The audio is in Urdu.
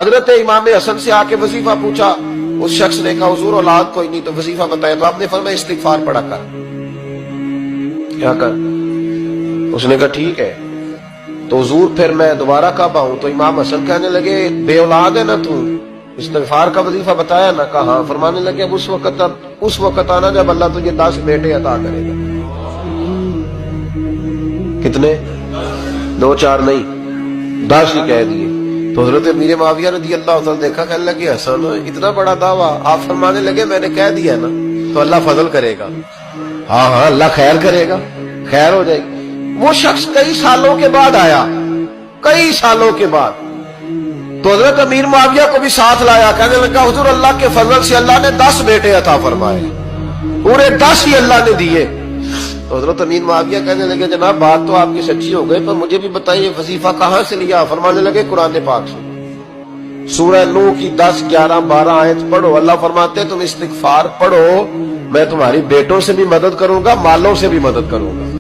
حضرت امام حسن سے آ کے وظیفہ پوچھا، اس شخص نے کہا حضور اولاد کوئی نہیں تو وظیفہ بتایا، تو آپ نے فرمایا استغفار پڑھا کر، کیا کر؟ اس نے کہا ٹھیک ہے۔ تو حضور پھر میں دوبارہ کب آؤں؟ تو امام حسن کہنے لگے بے اولاد ہے نا تو استغفار کا وظیفہ بتایا نا؟ کہا ہاں۔ فرمانے لگے اب اس وقت آنا جب اللہ تجھے 10 بیٹے عطا کرے گا۔ کتنے؟ 2 4 نہیں، 10 ہی کہہ دیے۔ تو حضرت امیر معاویہ رضی اللہ تعالیٰ دیکھا، کہنے لگے حسن اتنا بڑا دعویٰ؟ آپ فرمانے لگے میں نے کہہ دیا نا تو اللہ فضل کرے گا۔ ہاں ہاں اللہ خیر کرے گا، خیر ہو جائے گی۔ وہ شخص کئی سالوں کے بعد آیا، کئی سالوں کے بعد، تو حضرت امیر معاویہ کو بھی ساتھ لایا، کہنے لگا حضور اللہ کے فضل سے اللہ نے 10 بیٹے عطا فرمائے، پورے 10 ہی اللہ نے دیے۔ تو حضرت امیر معاویہ کہنے لگے جناب بات تو آپ کی سچی ہو گئی، پر مجھے بھی بتائیے وظیفہ کہاں سے لیا؟ فرمانے لگے قرآن پاک سے، سورہ نوح کی 10 11 12 آیت پڑھو۔ اللہ فرماتے تم استغفار پڑھو، میں تمہاری بیٹوں سے بھی مدد کروں گا، مالوں سے بھی مدد کروں گا۔